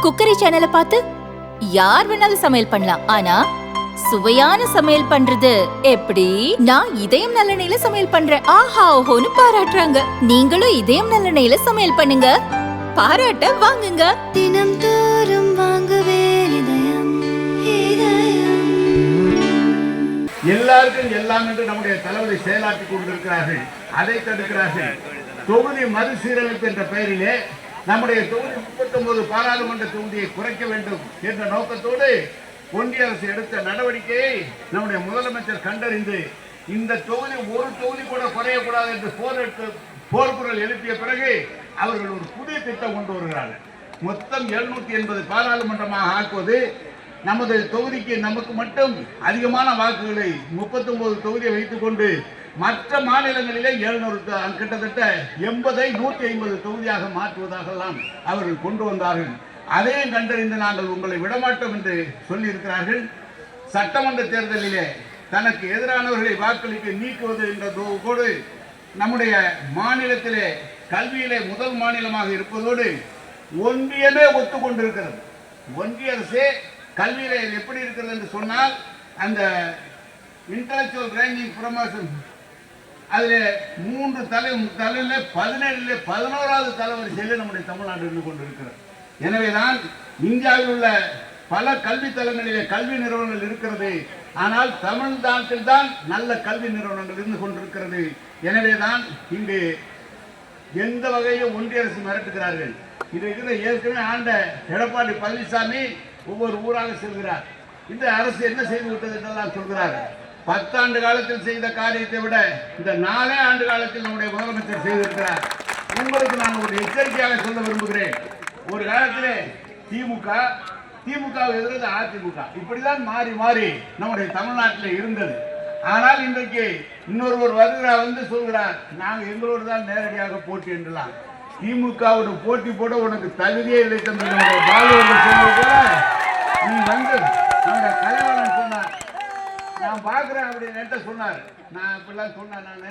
Cookery சேனலை பார்த்து யார் வேணாலும் சமையல் பண்ணலாம். ஆனா சுவையான சமையல் பண்றது எப்படி? நான் இதயம் நல்லெண்ணெயில சமையல் பண்றேன். ஆஹா ஓஹோன்னு பாராட்டுறாங்க. நீங்களும் இதயம் நல்லெண்ணெயில சமையல் பண்ணுங்க, பாராட்ட வாங்குங்க. தினம் தோறும் வாங்குவே இதயம் இதயம். எல்லாருக்கும் எல்லாம் என்று நம்முடைய தலைவரை செயலாற்றிக் கொண்டிருக்கிறார்கள். அதை தடுக்கிறார்கள். தொகுதி மறுசீரமைப்பு என்ற பெயரிலே நம்முடைய தொகுதி 39 பாராளுமன்ற தொகுதியை குறைக்க வேண்டும் என்ற நோக்கத்தோடு ஒன்றிய அரசு எடுத்த நடவடிக்கையை நம்முடைய முதலமைச்சர் கண்டறிந்து இந்த தொகுதி ஒரு தொகுதி கூட குறையக்கூடாது என்று போர்க்குரல் எழுப்பிய பிறகு அவர்கள் ஒரு புதிய திட்டம் கொண்டு வருகிறார்கள். மொத்தம் 780 பாராளுமன்றமாக ஆக்குவது, நமது தொகுதிக்கு நமக்கு மட்டும் அதிகமான வாக்குகளை 39 தொகுதியை வைத்துக் கொண்டு மற்ற மாநிலங்களிலே 700 கிட்டத்தட்ட 80 150 தொகுதியாக மாற்றுவதாகலாம் அவர்கள் கொண்டு வந்தார்கள். அதையும் கண்டறிந்து நாங்கள் உங்களை விடமாட்டோம் என்று சொல்லி இருக்கிறார்கள். சட்டமன்ற தேர்தலிலே தனக்கு எதிரானவர்களை வாக்களிக்க நீக்குவது என்றதோடு நம்முடைய மாநிலத்திலே கல்வியிலே முதல் மாநிலமாக இருப்பதோடு ஒன்றியமே ஒத்துக்கொண்டிருக்கிறது. ஒன்றிய அரசே கல்வியிலே எப்படி இருக்கிறது என்று சொன்னால், அந்த இன்டலெக்சுவல் ரேங்கிங் ப்ரமோஷன் அதில் 3 தலையில 17 11வது தலைவரிசையில் நம்முடைய தமிழ்நாடு இருந்து கொண்டிருக்கிறது. எனவேதான் இந்தியாவில் உள்ள பல கல்வி தலங்களிலே கல்வி நிறுவனங்கள் இருக்கிறது. ஆனால் தமிழ்நாட்டில் தான் நல்ல கல்வி நிறுவனங்கள் இருந்து கொண்டிருக்கிறது. எனவேதான் இங்கு எந்த வகையிலும் ஒன்றிய அரசு மிரட்டுகிறார்கள். இது ஏற்கனவே ஆண்ட எடப்பாடி பழனிசாமி ஒவ்வொரு ஊராக செல்கிறார். இந்த அரசு என்ன செய்து விட்டது என்றெல்லாம் சொல்கிறார். 10 ஆண்டு காலத்தில் செய்த காரியத்தை விட இந்த 4 ஆண்டு காலத்தில் நம்முடைய முதலமைச்சர் செய்திருக்கிறார். உங்களுக்கு நான் ஒரு எச்சரிக்கையாக சொல்ல விரும்புகிறேன். ஒரு காலத்திலே திமுக எதிர்த்து அதிமுக இப்படிதான் மாறி மாறி நம்முடைய தமிழ்நாட்டில் இருந்தது. ஆனால் இன்றைக்கு இன்னொருவர் வருகிறார், வந்து சொல்கிறார், நாங்கள் எங்களோடு தான் நேரடியாக போட்டி என்றலாம். திமுகவோட போட்டி போட உனக்கு தகுதியே இல்லை தம்பி. பாலுவர்கள் சொன்னது போல நீ வந்து நம்முடைய கலைவாணன் சொன்னார், நான் பார்க்குறேன் அப்படின்னு சொன்னார். நான் இப்படிலாம் சொன்னேன். நான்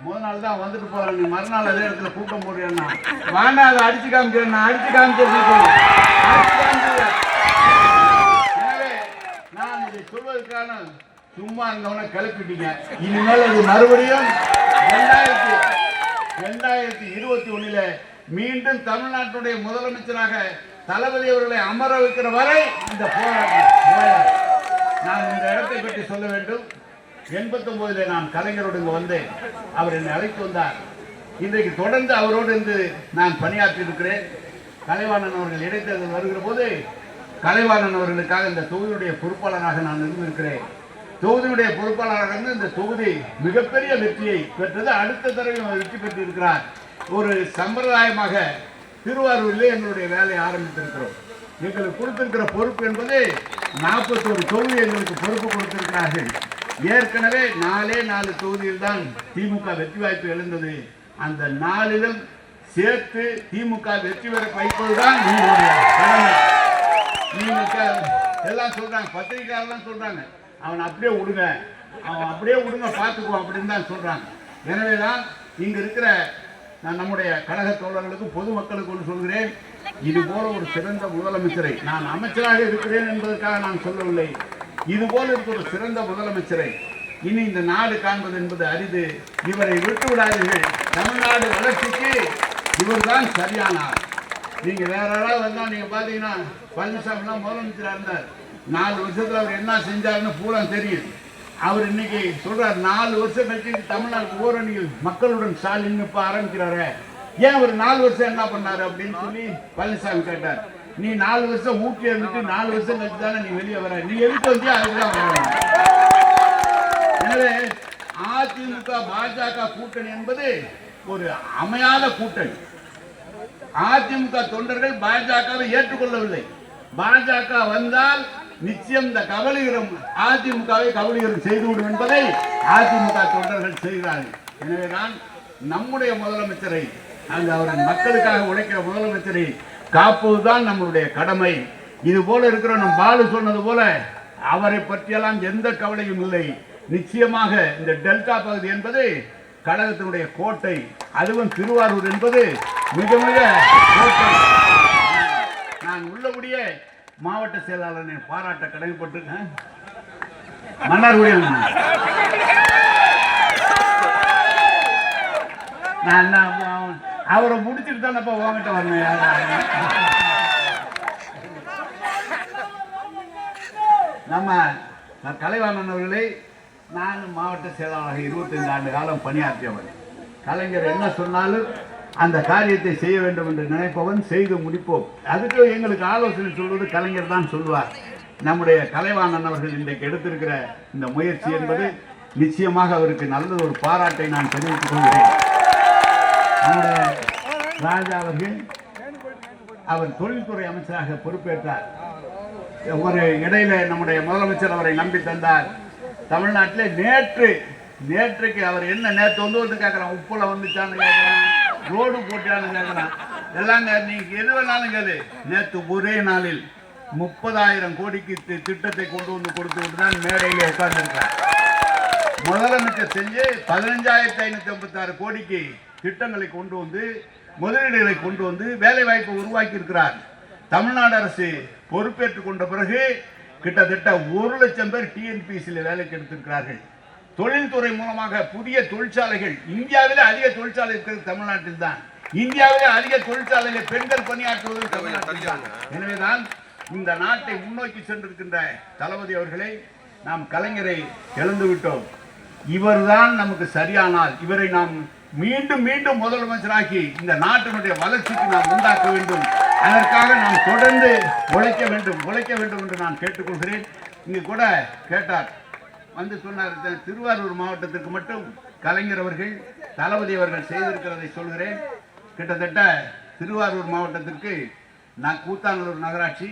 முதல் நாள் தான் வந்துட்டு போகிறேன், நீ மறுநாள் அதே இடத்துல கூட்டம் போடுறேன்னா வாண்டா அதை அடிச்சு காமிக்கிறேன். நான் அடிச்சு காமிச்சிருக்கேன். எனவே நான் இதை சொல்வதற்கான சும்மா இருந்தவனை கிளப்பிட்டீங்க. இனிமேல் அது மறுபடியும் 2021 மீண்டும் தமிழ்நாட்டுடைய முதலமைச்சராக தளபதி அவர்களை அமர வைக்கிற வரை இந்த போராட்டம். நான் இந்த இடத்தை பற்றி சொல்ல வேண்டும். 89 நான் கலைஞரோடு இங்கு வந்தேன். அவர் என்னை அழைத்து வந்தார். இன்றைக்கு தொடர்ந்து அவரோடு இருந்து நான் பணியாற்றி இருக்கிறேன். கலைவாணன் அவர்கள் இடைத்தேர்தல் வருகிற போது கலைவாணன் அவர்களுக்காக இந்த தொகுதியுடைய பொறுப்பாளராக நான் இருந்திருக்கிறேன். தொகுதியுடைய பொறுப்பாளராக இருந்து இந்த தொகுதி மிகப்பெரிய வெற்றியை பெற்றது. அடுத்த தடவை வெற்றி பெற்றிருக்கிறார். ஒரு சம்பிரதாயமாக திருவாரூரிலே எங்களுடைய வேலையை ஆரம்பித்திருக்கிறோம். எங்களுக்கு கொடுத்திருக்கிற பொறுப்பு என்பது 41 தொகுதி எங்களுக்கு பொறுப்பு கொடுத்திருக்கிறார்கள். ஏற்கனவே 4 தொகுதியில் தான் திமுக வெற்றி வாய்ப்பு எழுந்தது. அந்த 4லும் சேர்த்து திமுக வெற்றி பெற வைப்பதுதான் நீங்களுடைய கடமை. நீங்க எல்லாம் சொல்றாங்க, பத்திரிகையாளர்லாம் சொல்றாங்க, அவன் அப்படியே விடுங்க பார்த்துக்குவோம் அப்படின்னு தான் சொல்றாங்க. எனவேதான் இங்க இருக்கிற நம்முடைய கழக தோழர்களுக்கு பொதுமக்களுக்கு ஒன்று சொல்கிறேன். இது போல ஒரு சிறந்த முதலமைச்சரை, நான் அமைச்சராக இருக்கிறேன் என்பதற்காக நான் சொல்லவில்லை, இது போல இருக்கிற ஒரு சிறந்த முதலமைச்சரை இனி இந்த நாடு காண்பது என்பது அரிது. இவரை விட்டு விடாதீர்கள். தமிழ்நாடு வளர்ச்சிக்கு இவர் தான் சரியானார். நீங்க வேற யாராவது வந்தா நீங்க பாத்தீங்கன்னா பழனிசாமிலாம் முதலமைச்சராக இருந்தார். 4 வருஷத்துல அவர் என்ன செஞ்சாருன்னு பூரா தெரியும். அவர் இன்னைக்கு சொல்றார், 4 வருஷம் கழிச்சு தமிழ்நாடு ஓரணியில் மக்களுடன் ஸ்டாலின் இப்ப ஆரம்பிக்கிறாரு. ஏன் ஒரு 4 வருஷம் என்ன பண்ணாரு அப்படின்னு சொல்லி பழனிசாமி கேட்டார். நீ 4 வருஷம் ஊட்டி இருந்துட்டு 4 வருஷம் கழிச்சு தானே நீ வெளியே வர, நீ எதுக்கு வந்தியா அதுதான் வர. எனவே அதிமுக பாஜக கூட்டணி என்பது ஒரு அமையாத கூட்டணி. அதிமுக தொண்டர்கள் பாஜகவை ஏற்றுக்கொள்ளவில்லை. பாஜக வந்தால் நிச்சயம் இந்த கபலீகரம் அதிமுகவை கபலீகரம் செய்துவிடும் என்பதை அதிமுக தொண்டர்கள் செய்கிறார்கள். எனவேதான் நம்முடைய முதலமைச்சரை, அந்த அவரின் மக்களுக்காக உழைக்கிற முதலமைச்சரை காப்பதுதான் நம்மளுடைய கடமை. இது போல இருக்கிற நம் பாலு சொன்னது போல அவரை பற்றியெல்லாம் எந்த கவலையும் இல்லை. நிச்சயமாக இந்த டெல்டா பகுதி என்பது கழகத்தினுடைய கோட்டை, அதுவும் திருவாரூர் என்பது மிக மிக கோட்டை. நான் உள்ளபடியே மாவட்ட செயலாளரை பாராட்ட கடமைப்பட்டிருக்கேன். மன்னார்குடி நான் அவரை முடிச்சுட்டு தானப்பா உங்ககிட்ட வரணும். நம்ம கலைவாணன் அவர்களை நான் மாவட்ட செயலாளராக 25 ஆண்டு காலம் பணியாற்றியவன். கலைஞர் என்ன சொன்னாலும் அந்த காரியத்தை செய்ய வேண்டும் என்று நினைப்பவன், செய்து முடிப்போம். அதுக்கு எங்களுக்கு ஆலோசனை சொல்வது கலைஞர் தான் சொல்வார். நம்முடைய கலைவாணன் அவர்கள் இன்றைக்கு எடுத்திருக்கிற இந்த முயற்சி என்பது நிச்சயமாக அவருக்கு நல்ல ஒரு பாராட்டை நான் தெரிவித்துக் கொள்கிறேன். நம்முடைய ராஜா அவர்கள் அவர் தொழில்துறை அமைச்சராக பொறுப்பேற்றார். ஒரு இடையில நம்முடைய முதலமைச்சர் அவரை நம்பி தந்தார். தமிழ்நாட்டில் நேற்றுக்கு அவர் என்ன நேற்று வந்து கேட்கறான், உப்புல வந்துச்சான்னு கேட்கறான், ரோடு போட்டான்னு கேட்கறான், எல்லாம் நீங்க எது வேணாலும் கேளு. நேற்று ஒரே நாளில் 30,000 கோடிக்கு திட்டத்தை கொண்டு வந்து கொடுத்து தான் மேடையிலே உட்கார்ந்துருக்கிறார். முதலமைச்சர் செஞ்சு 15,556 கோடிக்கு திட்டங்களை கொண்டு வந்து, முதலீடுகளை கொண்டு வந்து வேலை வாய்ப்பை உருவாக்கி இருக்கிறார். தமிழ்நாடு அரசு பொறுப்பேற்றுக் கொண்ட பிறகு கிட்டத்தட்ட 1 லட்சம் பேர் டிஎன்பிசியில் வேலைக்கு எடுத்திருக்கிறார்கள். தொழில்துறை மூலமாக புதிய தொழிற்சாலைகள், இந்தியாவிலே அதிக தொழிற்சாலை இருக்கிறது தமிழ்நாட்டில் தான். இந்தியாவிலே அதிக தொழிற்சாலையில் பெண்கள் பணியாற்றுவது தமிழ்நாட்டில் தான். எனவேதான் இந்த நாட்டை முன்னோக்கி சென்றிருக்கின்ற தளபதி அவர்களை நாம் கலைஞரை இழந்து விட்டோம். இவர்தான் நமக்கு சரியானால் இவரை நாம் மீண்டும் மீண்டும் முதலமைச்சராக்கி இந்த நாட்டினுடைய வளர்ச்சிக்கு நாம் உண்டாக்க வேண்டும். அதற்காக நாம் தொடர்ந்து உழைக்க வேண்டும் என்று நான் கேட்டுக்கொள்கிறேன். இங்கு கூட கேட்டார், வந்து சொன்னார், திருவாரூர் மாவட்டத்திற்கு மட்டும் கலைஞர் அவர்கள் தளபதி அவர்கள் செய்திருக்கிறதை சொல்கிறேன். கிட்டத்தட்ட திருவாரூர் மாவட்டத்திற்கு கூத்தாநல்லூர் நகராட்சி,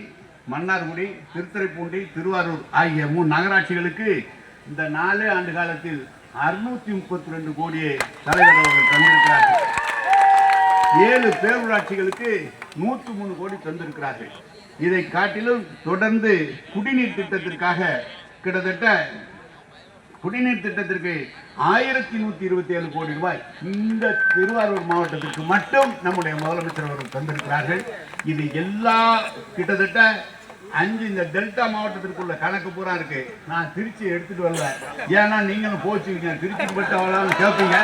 மன்னார்குடி, திருத்துறைப்பூண்டி, திருவாரூர் ஆகிய 3 நகராட்சிகளுக்கு இந்த 4 ஆண்டு காலத்தில் 632 கோடியை தலைவர் அவர்கள் தந்திருக்கிறார்கள். 7 பேரூராட்சிகளுக்கு 103 கோடி தந்திருக்கிறார்கள். இதை காட்டிலும் தொடர்ந்து குடிநீர் திட்டத்திற்காக கிட்டத்தட்ட குடிநீர் திட்டத்திற்கு 1127 கோடி ரூபாய் இந்த திருவாரூர் மாவட்டத்திற்கு மட்டும் நம்முடைய முதலமைச்சர் அவர்கள் தந்திருக்கிறார்கள். இது எல்லா கிட்டத்தட்ட 5 இந்த டெல்டா மாவட்டத்திற்குள்ள கணக்கு பூரா இருக்கு. நான் திருச்சி எடுத்துட்டு வரல, ஏன்னா நீங்களும் போச்சுங்க திருச்சிக்கு பட்டு அவ்வளோ கேட்பீங்க,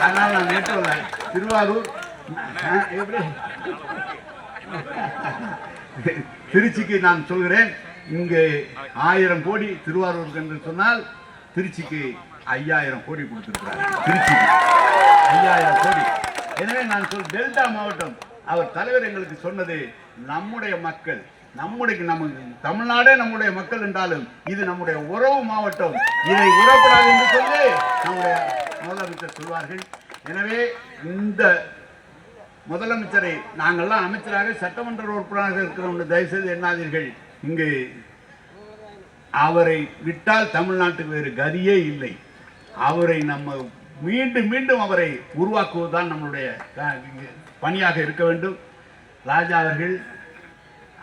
அதனால நான் எடுத்து வரல. திருவாரூர் எப்படி திருச்சிக்கு நான் சொல்கிறேன், இங்கு 1000 கோடி திருவாரூருக்கு என்று சொன்னால் திருச்சிக்கு 5000 கோடி கொடுத்திருக்கிறார். திருச்சிக்கு 5000 கோடி. எனவே நான் டெல்டா மாவட்டம் அவர் தலைவர் எங்களுக்கு சொன்னது, நம்முடைய மக்கள், நம்ம தமிழ்நாடே நம்முடைய மக்கள் என்றாலும் இது நம்முடைய உறவு மாவட்டம், இதை உறப்படாது என்று சொல்லி நம்முடைய முதலமைச்சர் சொல்வார்கள். எனவே இந்த முதலமைச்சரை நாங்கள்லாம் அமைச்சராக சட்டமன்ற உறுப்பினராக இருக்கிறோம், தயவுசெய்து எண்ணாதீர்கள். இங்கு அவரை விட்டால் தமிழ்நாட்டுக்கு வேறு கதியே இல்லை. அவரை நம்ம மீண்டும் மீண்டும் அவரை உருவாக்குவதுதான் நம்மளுடைய பணியாக இருக்க வேண்டும். ராஜா அவர்கள்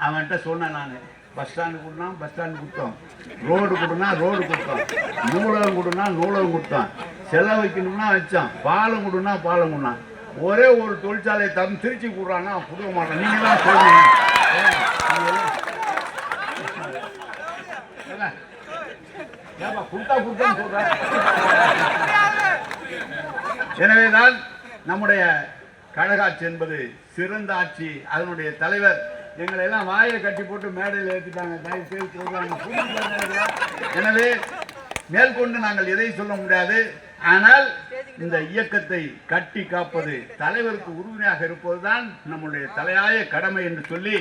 அவன்கிட்ட சொன்னேன், நான் பஸ் ஸ்டாண்டு கொடுனா பஸ் ஸ்டாண்டு கொடுத்தோம், ரோடு கொடுனா ரோடு கொடுத்தோம், நூலகம் கொடுனா நூலகம் கொடுத்தோம், செலவு வைக்கணும்னா வச்சோம், பாலம் கொடுனா பாலம் கொடுனான். ஒரே ஒரு தொழிற்சாலை திருச்சி கொடுறான்னா கொடுக்க மாட்டோம். நீங்க தான் சொல்றீங்க. எனவேதான் நம்முடைய கழக ஆட்சி என்பது சிறந்த ஆட்சி. அதனுடைய தலைவர் எங்களை எல்லாம் வாயை கட்டி போட்டு மேடையில் ஏற்றிட்டாங்க. எனவே மேற்கொண்டு நாங்கள் எதை சொல்ல முடியாது. ஆனால் இந்த இயக்கத்தை கட்டி காப்பது, தலைவருக்கு உறுதுணையாக இருப்பதுதான் நம்முடைய தலையாய கடமை என்று சொல்லி